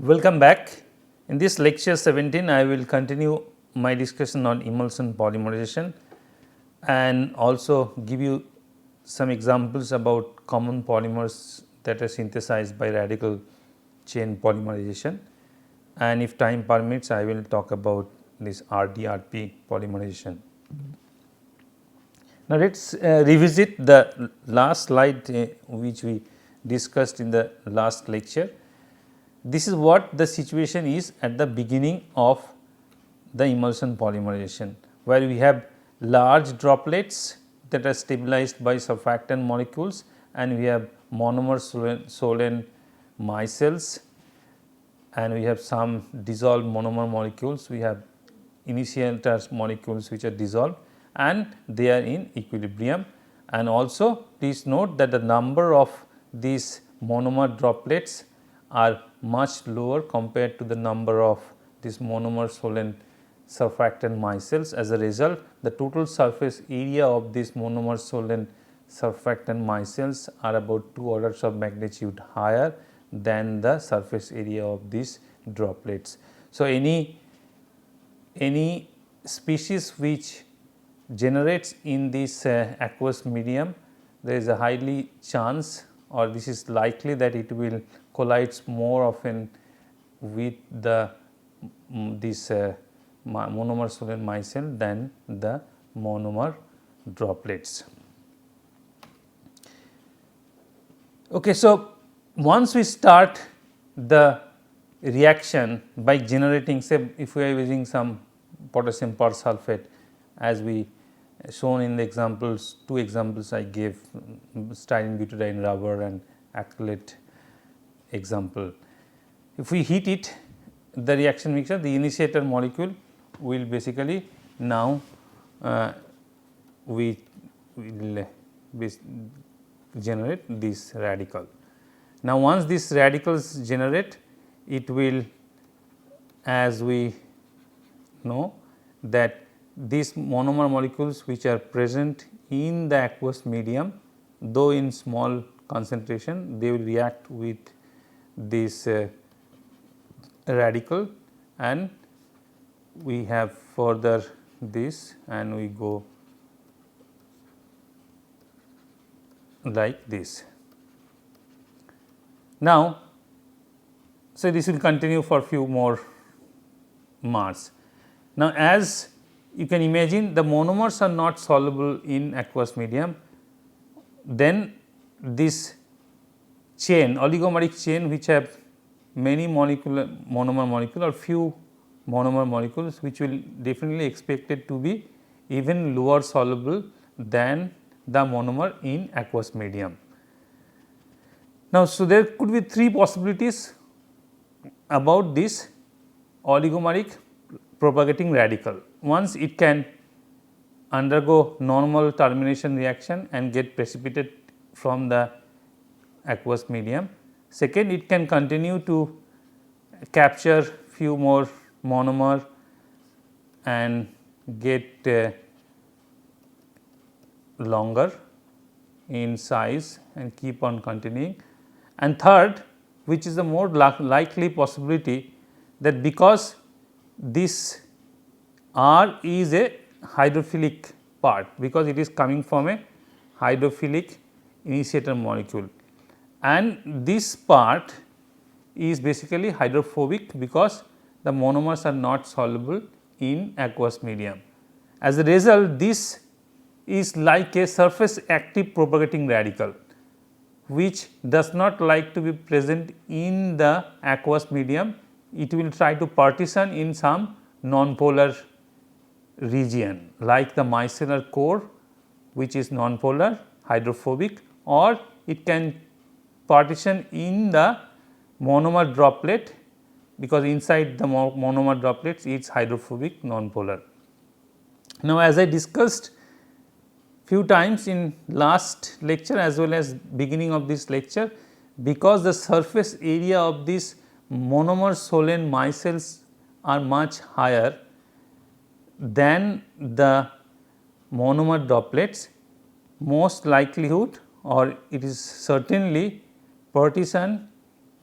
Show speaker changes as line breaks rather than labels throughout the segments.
Welcome back. In this lecture 17, I will continue my discussion on emulsion polymerization and also give you some examples about common polymers that are synthesized by radical chain polymerization, and if time permits I will talk about this RDRP polymerization. Now, let us revisit the last slide which we discussed in the last lecture. This is what the situation is at the beginning of the emulsion polymerization, where we have large droplets that are stabilized by surfactant molecules, and we have monomer Solane micelles, and we have some dissolved monomer molecules. We have initiator molecules which are dissolved and they are in equilibrium, and also please note that the number of these monomer droplets are much lower compared to the number of these monomer Solane surfactant micelles. As a result, the total surface area of these monomer Solane surfactant micelles are about 2 orders of magnitude higher than the surface area of these droplets. So, any species which generates in this aqueous medium, there is a highly chance, or this is likely, that it will collides more often with the this monomer Solane micelle than the monomer droplets. Okay, so once we start the reaction by generating, say if we are using some potassium persulfate, as we shown in the examples, 2 examples I gave, styrene butadiene rubber and acrylate example. If we heat it, the reaction mixture, the initiator molecule will basically now we will generate this radical. Now, once these radicals generate, it will, as we know, that these monomer molecules which are present in the aqueous medium, though in small concentration, they will react with this radical, and we have further this, and we go like this. Now, so this will continue for few more Mars. Now, as you can imagine, the monomers are not soluble in aqueous medium, then this chain, oligomeric chain, which have many monomer molecule or few monomer molecules, which will definitely expected to be even lower soluble than the monomer in aqueous medium. Now, so there could be 3 possibilities about this oligomeric propagating radical. Once it can undergo normal termination reaction and get precipitated from the aqueous medium. Second, it can continue to capture few more monomer and get longer in size and keep on continuing. And third, which is the more likely possibility, that because this R is a hydrophilic part, because it is coming from a hydrophilic initiator molecule, and this part is basically hydrophobic because the monomers are not soluble in aqueous medium. As a result, this is like a surface active propagating radical, which does not like to be present in the aqueous medium. It will try to partition in some nonpolar region, like the micellar core, which is nonpolar hydrophobic, or it can partition in the monomer droplet, because inside the monomer droplets it is hydrophobic nonpolar. Now, as I discussed few times in last lecture as well as beginning of this lecture, because the surface area of these monomer Solane micelles are much higher than the monomer droplets, most likelihood, or it is certainly partition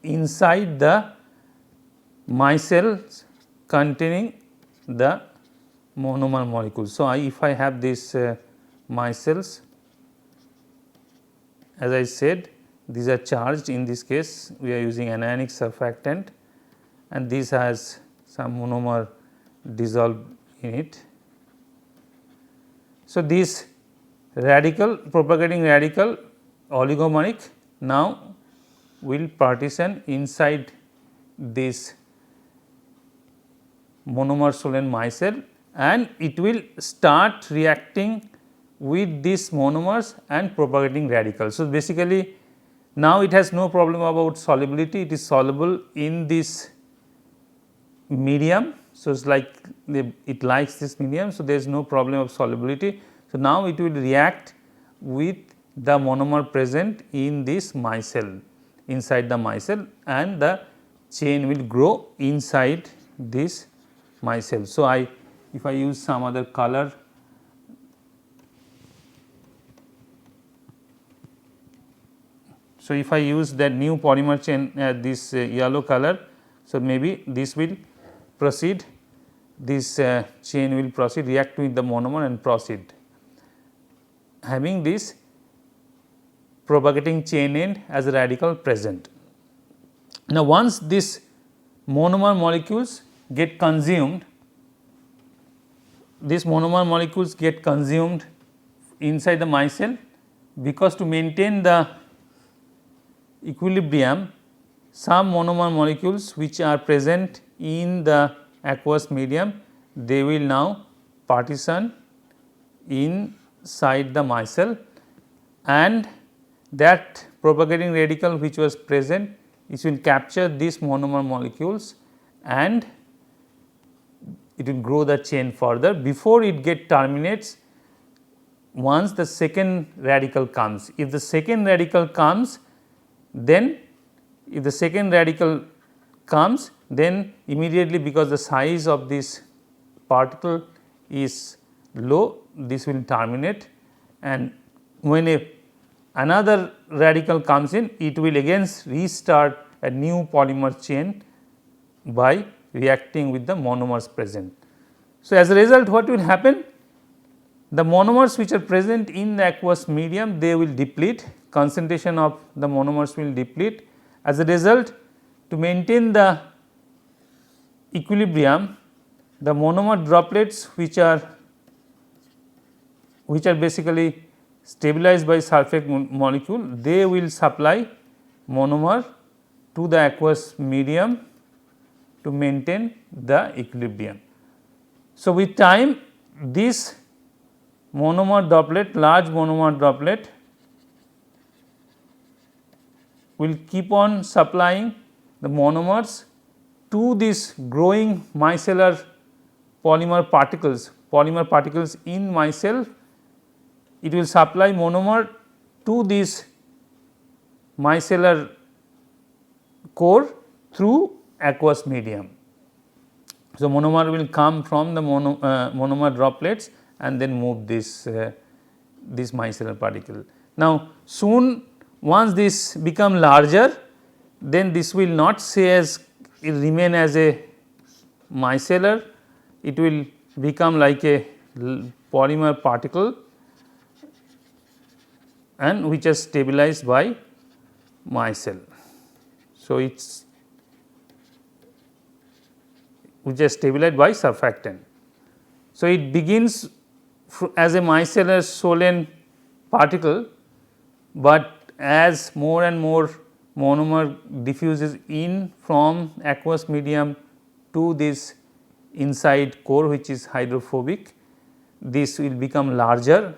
inside the micelles containing the monomer molecules. So, if I have this micelles, as I said, these are charged. In this case we are using anionic surfactant, and this has some monomer dissolved in it. So, this radical propagating radical oligomeric now will partition inside this monomer Solene micelle, and it will start reacting with these monomers and propagating radicals. So, basically now it has no problem about solubility, it is soluble in this medium. So, it is like it likes this medium. So, there is no problem of solubility. So, now it will react with the monomer present in this micelle, inside the micelle, and the chain will grow inside this micelle. So, if I use some other color, so if I use that new polymer chain this yellow color, so maybe this will proceed, this chain will proceed, react with the monomer and proceed, having this propagating chain end as a radical present. Now, once this monomer molecules get consumed, these monomer molecules get consumed inside the micelle, because to maintain the equilibrium, some monomer molecules which are present in the aqueous medium, they will now partition inside the micelle, and that propagating radical which was present, it will capture these monomer molecules and it will grow the chain further before it terminates once the second radical comes. If the second radical comes, then then immediately, because the size of this particle is low, this will terminate, and when another radical comes in, it will again restart a new polymer chain by reacting with the monomers present. So, as a result, what will happen? The monomers which are present in the aqueous medium, they will deplete, concentration of the monomers will deplete. As a result, to maintain the equilibrium, the monomer droplets which are basically stabilized by sulfate molecule, they will supply monomer to the aqueous medium to maintain the equilibrium. So, with time, this monomer droplet, large monomer droplet, will keep on supplying the monomers to this growing micellar polymer particles in micelle. It will supply monomer to this micellar core through aqueous medium. So, monomer will come from the monomer droplets and then move this micellar particle. Now, soon once this become larger, then this will not remain as a micellar, it will become like a polymer particle and which is stabilized by micelle. So, it is which is stabilized by surfactant. So, it begins as a micellar Solene particle, but as more and more monomer diffuses in from aqueous medium to this inside core which is hydrophobic, this will become larger,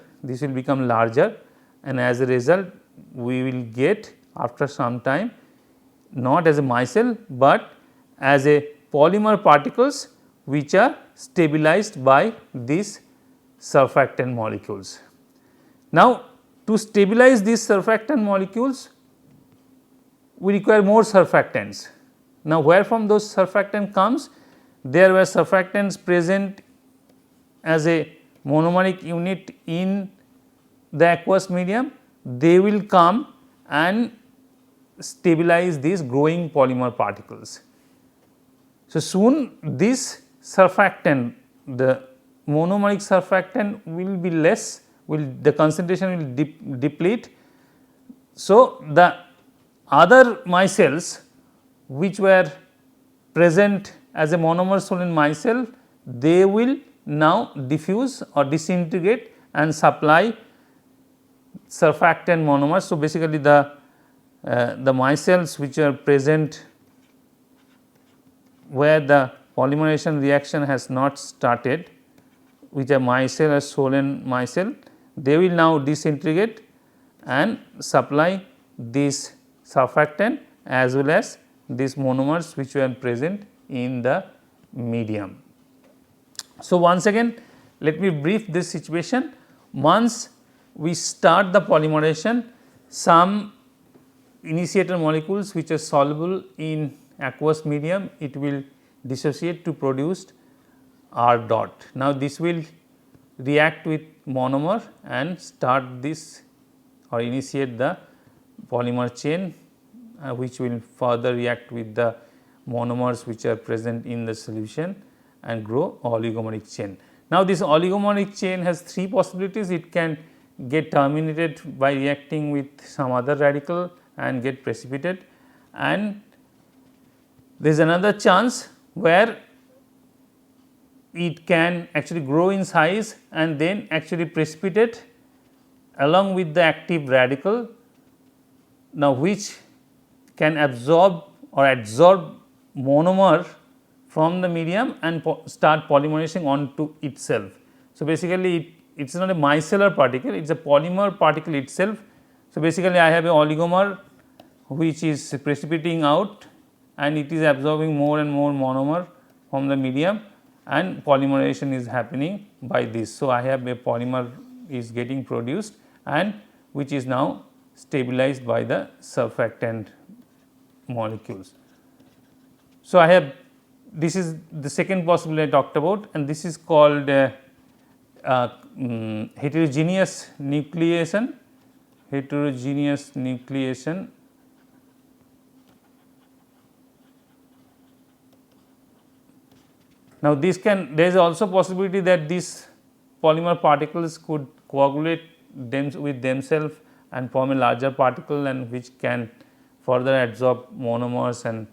and as a result we will get after some time not as a micelle, but as a polymer particles which are stabilized by these surfactant molecules. Now, to stabilize these surfactant molecules, we require more surfactants. Now, where from those surfactant comes? There were surfactants present as a monomeric unit in the aqueous medium, they will come and stabilize these growing polymer particles. So, soon this surfactant, the monomeric surfactant will be less, the concentration will deplete. So, the other micelles which were present as a monomer Solin micelle, they will now diffuse or disintegrate and supply surfactant monomers. So, basically the micelles which are present where the polymerization reaction has not started, which are micelle or Solin micelle, they will now disintegrate and supply this surfactant as well as these monomers which were present in the medium. So, once again let me brief this situation. Once we start the polymerization, some initiator molecules which are soluble in aqueous medium, it will dissociate to produce R dot. Now, this will react with monomer and start this or initiate the polymer chain which will further react with the monomers which are present in the solution and grow oligomeric chain. Now, this oligomeric chain has three possibilities. It can get terminated by reacting with some other radical and get precipitated, and there is another chance where it can actually grow in size and then actually precipitate along with the active radical, now which can absorb or adsorb monomer from the medium and start polymerizing onto itself. So, basically it is not a micellar particle, it is a polymer particle itself. So, basically I have a oligomer which is precipitating out and it is absorbing more and more monomer from the medium and polymerization is happening by this. So, I have a polymer is getting produced and which is now stabilized by the surfactant molecules. So, I have this is the second possibility I talked about, and this is called heterogeneous nucleation. Heterogeneous nucleation. Now, this can, there is also possibility that these polymer particles could coagulate with themselves and form a larger particle, and which can further adsorb monomers and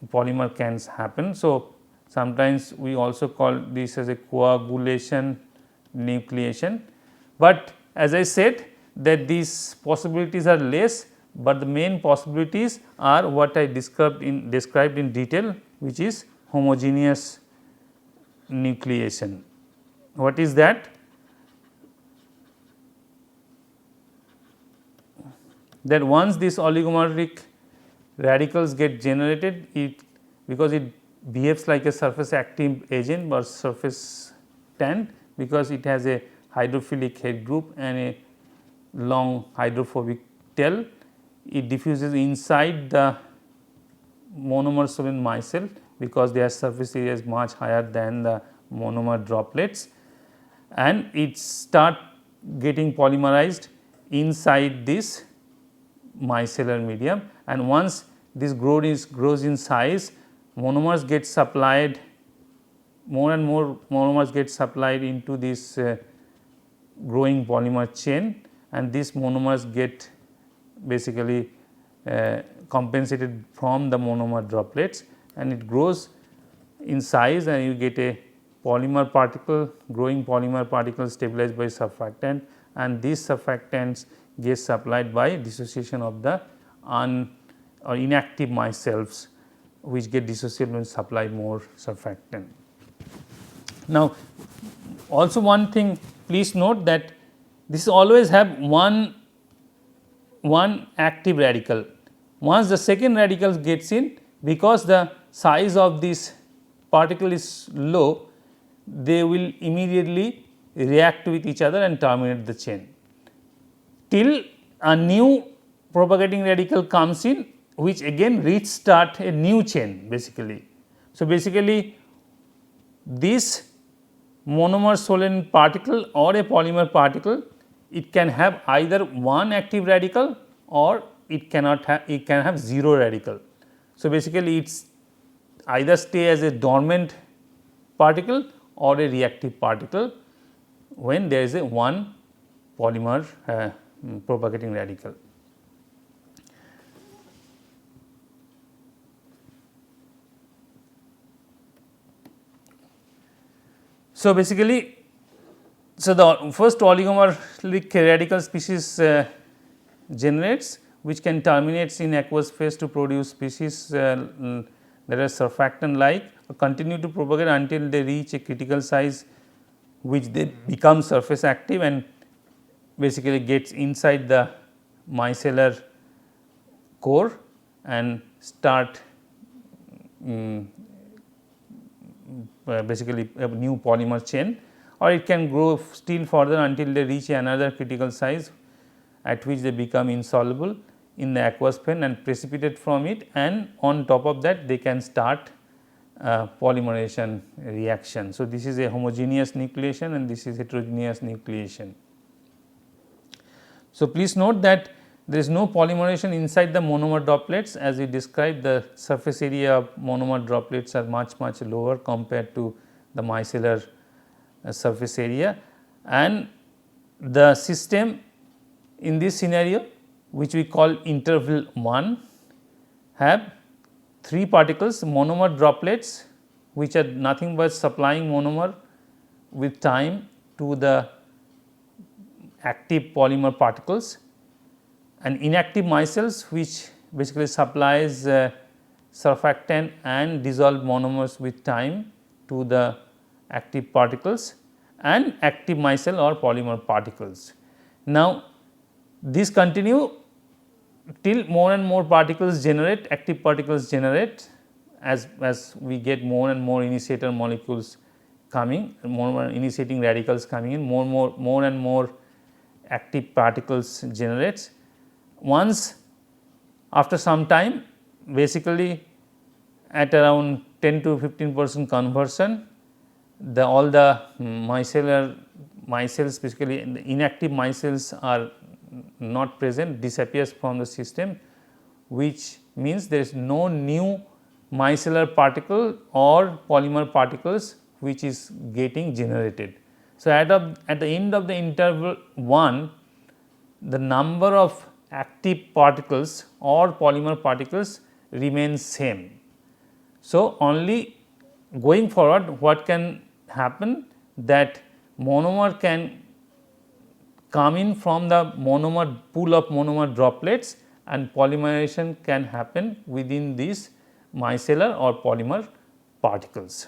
polymer can happen. So, sometimes we also call this as a coagulation nucleation, but as I said that these possibilities are less, but the main possibilities are what I described in detail, which is homogeneous nucleation. What is that? That once these oligomeric radicals get generated, it because it behaves like a surface active agent or surface tan, because it has a hydrophilic head group and a long hydrophobic tail, it diffuses inside the monomer Solin micelle because their surface area is much higher than the monomer droplets, and it start getting polymerized inside this micellar medium, and once this grows in size, monomers get supplied, more and more monomers get supplied into this growing polymer chain, and these monomers get basically compensated from the monomer droplets, and it grows in size and you get a polymer particle, growing polymer particle stabilized by surfactant, and these surfactants get supplied by dissociation of the or inactive micelles, which get dissociated when supply more surfactant. Now, also one thing, please note that this always have one active radical. Once the second radical gets in, because the size of this particle is low, they will immediately react with each other and terminate the chain, till a new propagating radical comes in, which again restart a new chain basically. So, basically this monomer Solin particle or a polymer particle, it can have either one active radical or it cannot have, it can have 0 radical. So, basically it is either stay as a dormant particle or a reactive particle when there is a one polymer propagating radical. So, basically, so the first oligomeric radical species generates, which can terminate in aqueous phase to produce species that are surfactant like, continue to propagate until they reach a critical size, which they become surface active and basically gets inside the micellar core and start basically a new polymer chain, or it can grow still further until they reach another critical size at which they become insoluble in the aqueous phase and precipitate from it, and on top of that they can start polymerization reaction. So, this is a homogeneous nucleation and this is heterogeneous nucleation. So, please note that there is no polymerization inside the monomer droplets, as we described. The surface area of monomer droplets are much lower compared to the micellar surface area, and the system in this scenario, which we call interval 1, have 3 particles monomer droplets, which are nothing but supplying monomer with time to the active polymer particles, and inactive micelles which basically supplies surfactant and dissolved monomers with time to the active particles, and active micelle or polymer particles. Now, this continue till more and more particles generate, active particles generate, as we get more and more initiator molecules coming, more initiating radicals coming in, more and more active particles generates. Once after some time, basically at around 10 to 15% conversion, all the micellar micelles, basically the inactive micelles are not present, disappears from the system, which means there is no new micellar particle or polymer particles which is getting generated. So, at the end of the interval 1, the number of active particles or polymer particles remains same. So, only going forward what can happen, that monomer can come in from the monomer pool of monomer droplets and polymerization can happen within these micellar or polymer particles.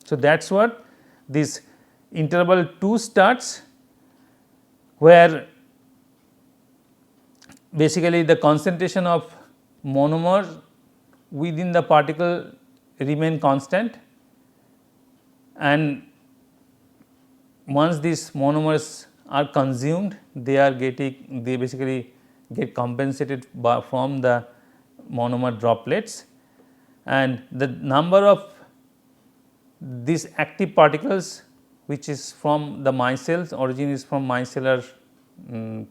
So, that is what this interval 2 starts, where basically the concentration of monomer within the particle remain constant, and once these monomers are consumed, they basically get compensated from the monomer droplets, and the number of these active particles, which is from the micelles, origin is from micellar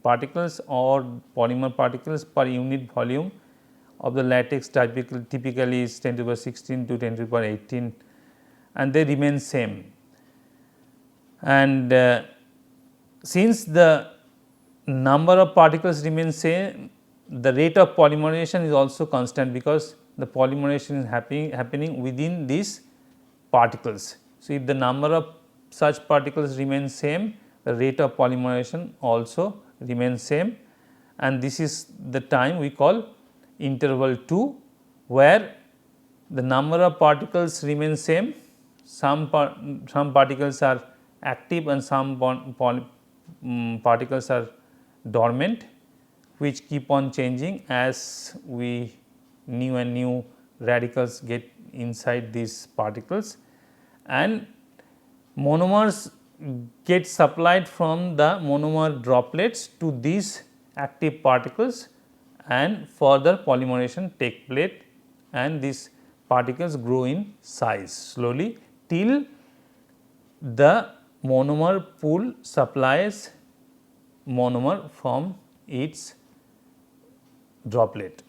particles or polymer particles per unit volume of the latex, typically is 10 to the power 16 to 10 to the power 18, and they remain same. And since the number of particles remains same, the rate of polymerization is also constant, because the polymerization is happening within these particles. So, if the number of such particles remains same, the rate of polymerization also remains same, and this is the time we call interval 2, where the number of particles remains same, some particles are active and some particles are dormant, which keep on changing as we new and new radicals get inside these particles, and monomers get supplied from the monomer droplets to these active particles, and further polymerization take place, and these particles grow in size slowly till the monomer pool supplies monomer from its droplet.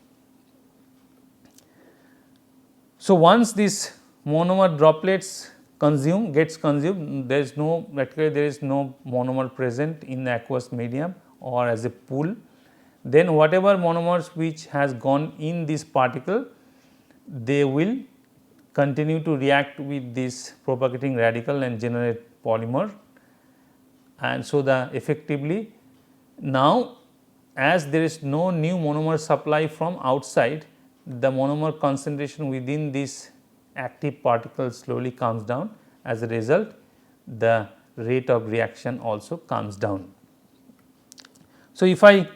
So, once this monomer droplets gets consumed, there is no practically there is no monomer present in the aqueous medium or as a pool. Then whatever monomers which has gone in this particle, they will continue to react with this propagating radical and generate polymer. And so, the effectively now as there is no new monomer supply from outside, the monomer concentration within this active particle slowly comes down. As a result, the rate of reaction also comes down. So, if I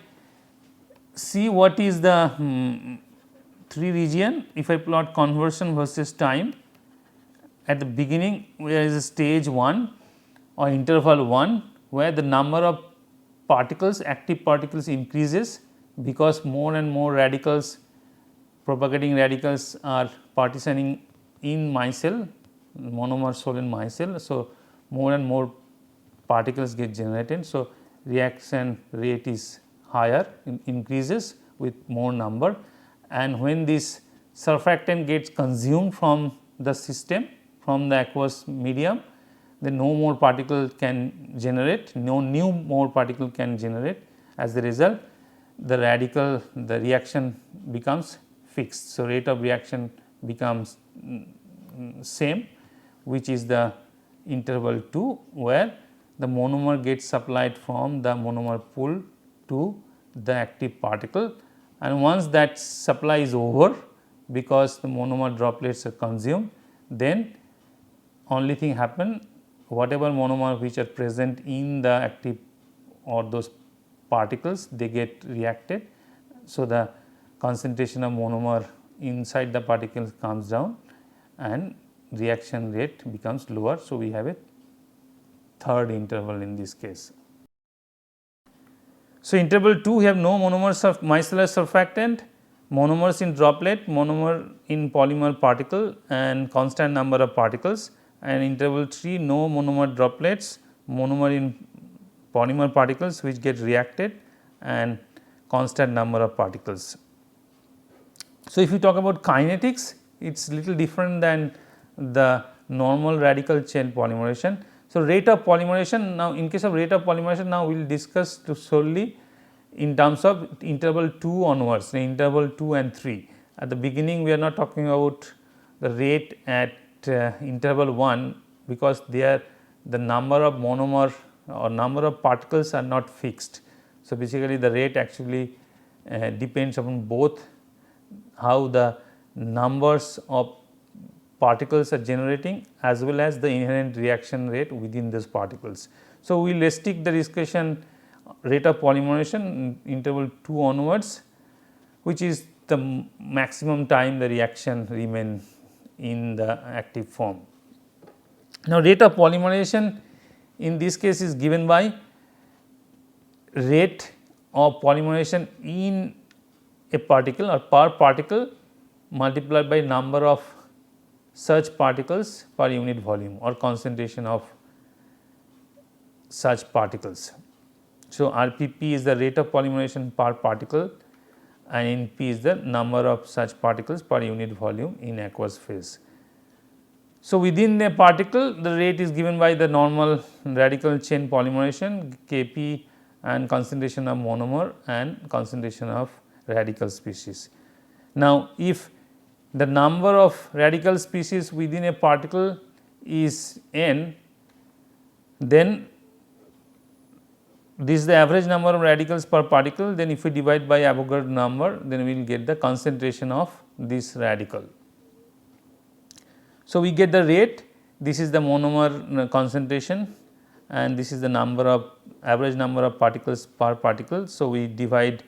see what is the 3 region, if I plot conversion versus time, at the beginning there is a stage 1 or interval 1, where the number of particles, active particles increases, because more and more radicals, propagating radicals are partitioning in micelle, monomer Solin micelle. So, more and more particles get generated. So, reaction rate is higher, increases with more number, and when this surfactant gets consumed from the system, from the aqueous medium, then no more particle can generate, no new more particle can generate. As a result, the radical, the reaction becomes fixed. So, rate of reaction becomes same, which is the interval 2, where the monomer gets supplied from the monomer pool to the active particle, and once that supply is over, because the monomer droplets are consumed, then only thing happen, whatever monomer which are present in the active or those particles, they get reacted. So, the concentration of monomer inside the particles comes down and reaction rate becomes lower. So, we have a third interval in this case. So, interval 2, we have no monomers of micellar surfactant, monomers in droplet, monomer in polymer particle and constant number of particles, and interval 3, no monomer droplets, monomer in polymer particles which get reacted and constant number of particles. So, if you talk about kinetics, it is little different than the normal radical chain polymerization. So, rate of polymerization, now in case of rate of polymerization, now we will discuss to solely in terms of interval 2 onwards, the interval 2 and 3. At the beginning we are not talking about the rate at interval 1, because there the number of monomer or number of particles are not fixed. So, basically the rate actually depends upon both how the numbers of particles are generating as well as the inherent reaction rate within those particles. So, we will restrict the discussion rate of polymerization interval 2 onwards, which is the maximum time the reaction remain in the active form. Now, rate of polymerization in this case is given by rate of polymerization in a particle or per particle multiplied by number of such particles per unit volume or concentration of such particles. So, RPP is the rate of polymerization per particle and NP is the number of such particles per unit volume in aqueous phase. So, within a particle the rate is given by the normal radical chain polymerization Kp and concentration of monomer and concentration of radical species. Now, if the number of radical species within a particle is n, then this is the average number of radicals per particle, then if we divide by Avogadro number, then we will get the concentration of this radical. So, we get the rate, this is the monomer concentration and this is the number of average number of particles per particle. So, we divide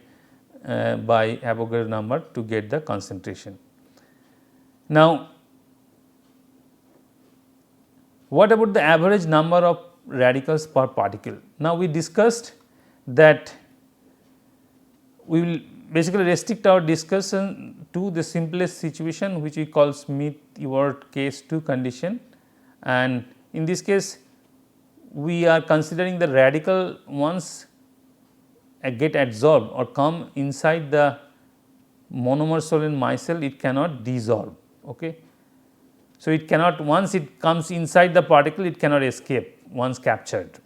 by Avogadro number to get the concentration. Now, what about the average number of radicals per particle? Now, we discussed that we will basically restrict our discussion to the simplest situation, which we call Schmidt-Ewart case 2 condition, and in this case we are considering the radical once get adsorbed or come inside the monomer Solin micelle, it cannot dissolve. Okay. So, it cannot, once it comes inside the particle, it cannot escape once captured.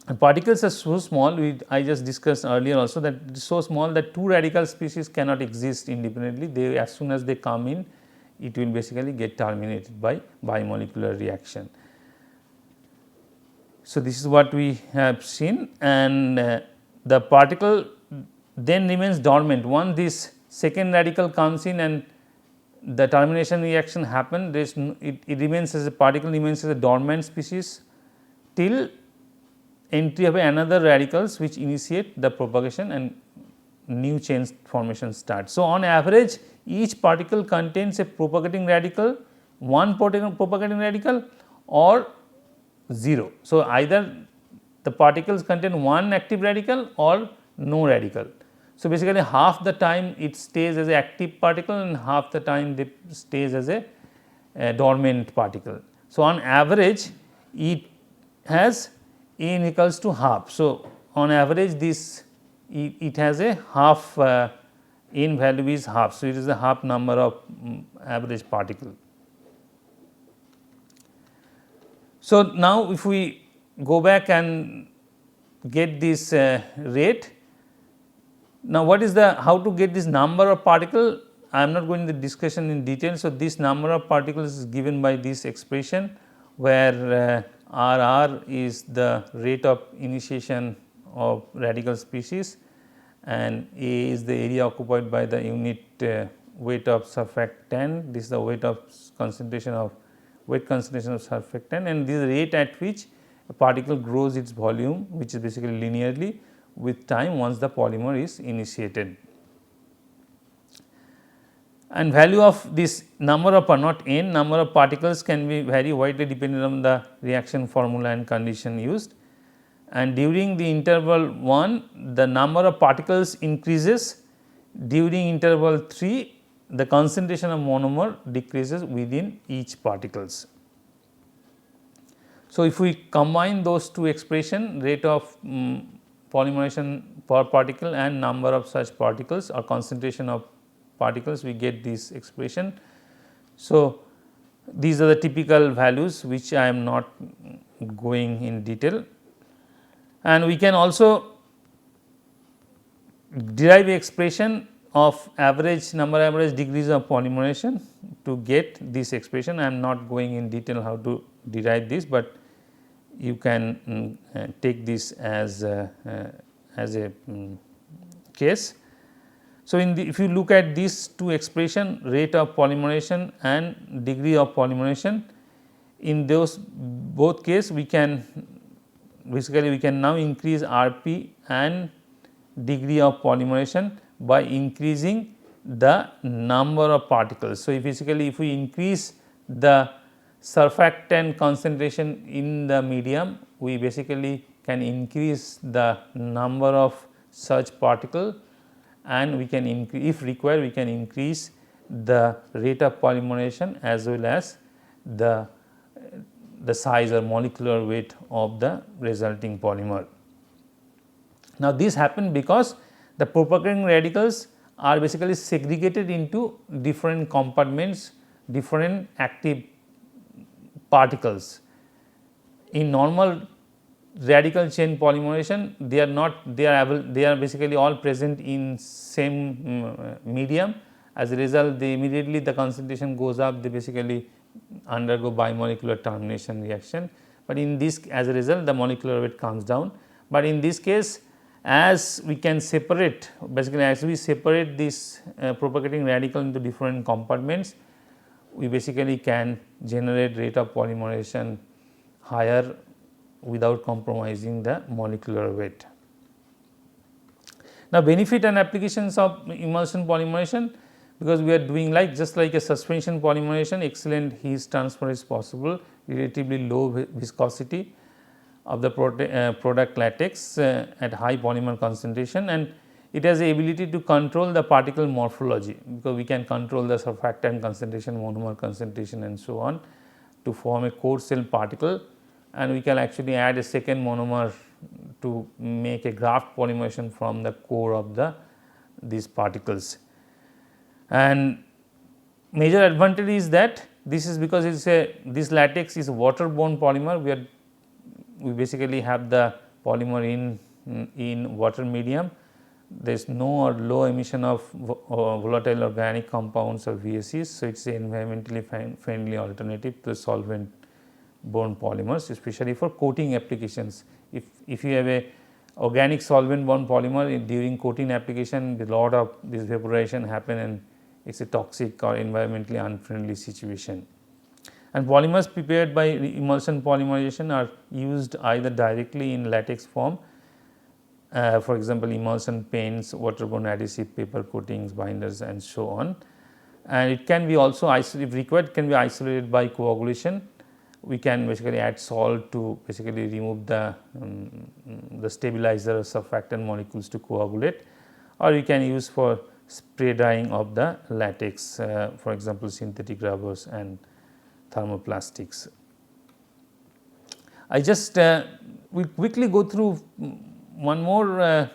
And particles are so small, I just discussed earlier also that it is so small that two radical species cannot exist independently. They, as soon as they come in, it will basically get terminated by bimolecular reaction. So, this is what we have seen, and the particle then remains dormant. Once this second radical comes in and the termination reaction happen, it remains as a particle, remains as a dormant species till entry of another radicals which initiate the propagation and new chain formation starts. So, on average each particle contains a propagating radical, one propagating radical or 0. So, either the particles contain one active radical or no radical. So, basically half the time it stays as an active particle and half the time it stays as a dormant particle. So, on average it has n equals to half. So, on average this it has a half n value is half. So, it is the half number of average particle. So, now if we go back and get this rate, now what is the, how to get this number of particle? I am not going to the discussion in detail. So, this number of particles is given by this expression where RR is the rate of initiation of radical species and A is the area occupied by the unit weight of surfactant. This is the weight of concentration of surfactant, and this is the rate at which a particle grows its volume, which is basically linearly with time once the polymer is initiated. And value of this number of, not n, number of particles can be vary widely depending on the reaction formula and condition used. And during the interval 1, the number of particles increases. During interval 3, the concentration of monomer decreases within each particles. So, if we combine those two expression, rate of polymerization per particle and number of such particles or concentration of particles, we get this expression. So, these are the typical values which I am not going in detail, and we can also derive expression of average degrees of polymerization to get this expression. I am not going in detail how to derive this, but you can take this as a case. So, if you look at these two expression, rate of polymerization and degree of polymerization, in those both case we can basically we can now increase Rp and degree of polymerization by increasing the number of particles. So, if we increase the surfactant concentration in the medium, we basically can increase the number of such particle, and we can increase, if required, we can increase the rate of polymerization as well as the size or molecular weight of the resulting polymer. Now, this happened because the propagating radicals are basically segregated into different compartments, different active particles. In normal radical chain polymerization, they are basically all present in same medium. As a result, immediately the concentration goes up, they basically undergo bimolecular termination reaction, but in this, as a result, the molecular weight comes down. But in this case, as we can separate, basically as we separate this propagating radical into different compartments, we basically can generate rate of polymerization higher without compromising the molecular weight. Now, benefit and applications of emulsion polymerization, because we are doing like just like a suspension polymerization, excellent heat transfer is possible, relatively low viscosity of the product latex at high polymer concentration, and it has the ability to control the particle morphology, because we can control the surfactant concentration, monomer concentration and so on to form a core shell particle, and we can actually add a second monomer to make a graft polymerization from the core of these particles. And major advantage is that This is because it is this latex is a waterborne polymer. We basically have the polymer in water medium. There is no or low emission of volatile organic compounds or VOCs. So, it is an environmentally friendly alternative to solvent borne polymers, especially for coating applications. If you have a organic solvent borne polymer during coating application, a lot of this vaporization happen and it is a toxic or environmentally unfriendly situation. And polymers prepared by emulsion polymerization are used either directly in latex form, for example, emulsion paints, waterborne adhesive, paper coatings, binders and so on. And it can be also if required, can be isolated by coagulation. We can basically add salt to basically remove the stabilizer or surfactant molecules to coagulate, or we can use for spray drying of the latex, for example, synthetic rubbers and thermoplastics. I just will quickly go through one more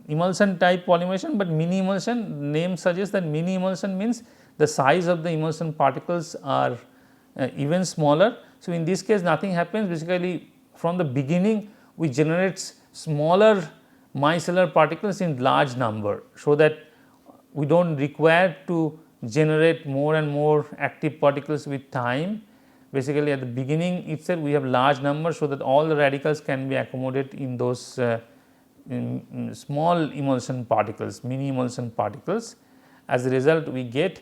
emulsion type polymerization, but mini emulsion. Name suggests that mini emulsion means the size of the emulsion particles are even smaller. So, in this case nothing happens, basically from the beginning we generate smaller micellar particles in large number, so that we do not require to generate more and more active particles with time. Basically at the beginning itself we have large numbers, so that all the radicals can be accommodated in those small emulsion particles, mini emulsion particles. As a result, we get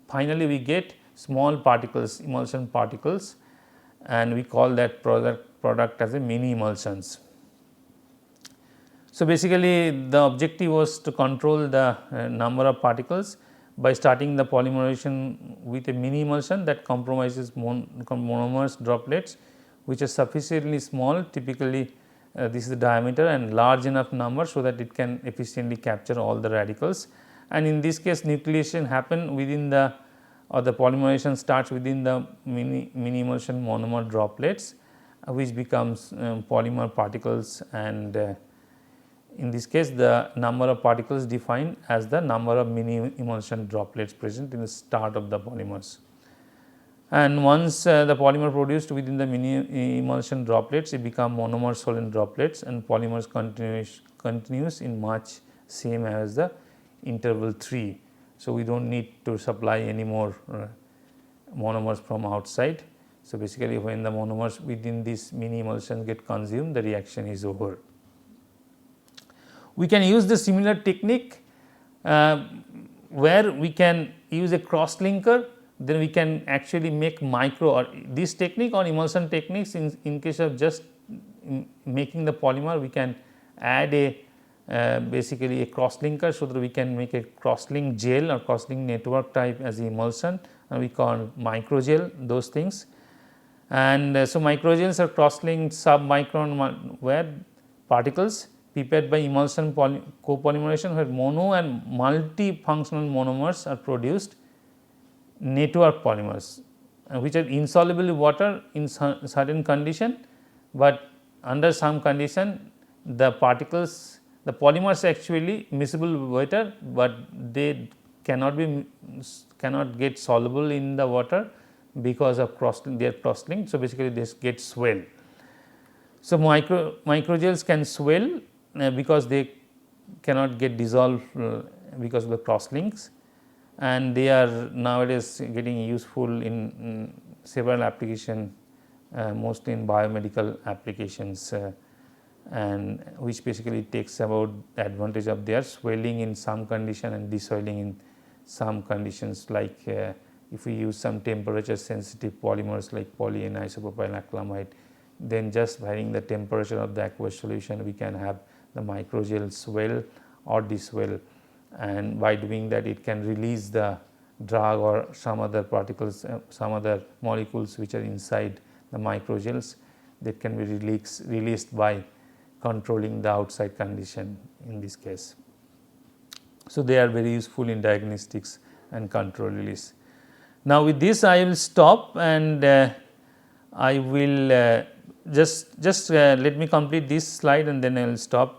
finally we get small particles, emulsion particles, and we call that product as a mini emulsions. So, basically the objective was to control the number of particles by starting the polymerization with a mini emulsion that compromises monomers droplets, which are sufficiently small, typically this is the diameter, and large enough number so that it can efficiently capture all the radicals. And in this case nucleation happen within the polymerization starts within the mini emulsion monomer droplets, which becomes polymer particles, and in this case the number of particles defined as the number of mini emulsion droplets present in the start of the polymers. And once the polymer produced within the mini emulsion droplets, it become monomer solvent droplets, and polymers continues in much same as the interval 3. So, we do not need to supply any more monomers from outside. So, basically when the monomers within this mini emulsion get consumed, the reaction is over. We can use the similar technique where we can use a cross linker, then we can actually make micro, or this technique or emulsion techniques in case of just making the polymer, we can add a basically a cross linker, so that we can make a cross link gel or cross link network type as the emulsion, and we call microgel those things. And so, microgels are cross linked submicron where particles prepared by emulsion copolymerization, where mono and multifunctional monomers are produced, network polymers which are insoluble in water in certain condition, but under some condition the particles, the polymers actually miscible with water, but they cannot get soluble in the water because of their cross link. So, basically this gets swell. So, microgels can swell because they cannot get dissolved because of the cross links, and they are nowadays getting useful in several applications, mostly in biomedical applications, and which basically takes about advantage of their swelling in some condition and desoiling in some conditions, like if we use some temperature sensitive polymers like poly N isopropyl acrylamide, then just varying the temperature of the aqueous solution, we can have the microgel swell or deswell, and by doing that it can release the drug or some other particles, some other molecules which are inside the microgels that can be released by controlling the outside condition in this case. So, they are very useful in diagnostics and control release. Now, with this I will stop, and I will just let me complete this slide and then I will stop.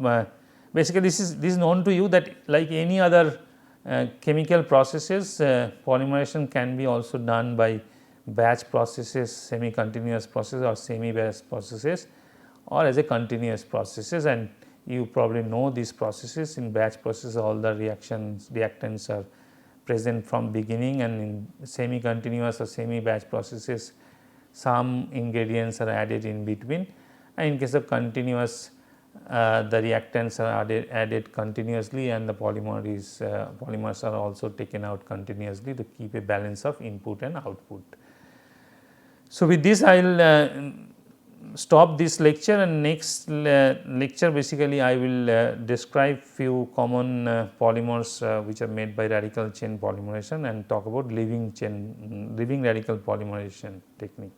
Basically this is known to you that like any other chemical processes, polymerization can be also done by batch processes, semi continuous process or semi batch processes, or as a continuous processes, and you probably know these processes. In batch process all the reactants are present from beginning, and in semi continuous or semi batch processes some ingredients are added in between, and in case of continuous the reactants are added continuously, and the polymers are also taken out continuously to keep a balance of input and output. So, with this I will stop this lecture, and next lecture basically I will describe few common polymers which are made by radical chain polymerization, and talk about living radical polymerization technique.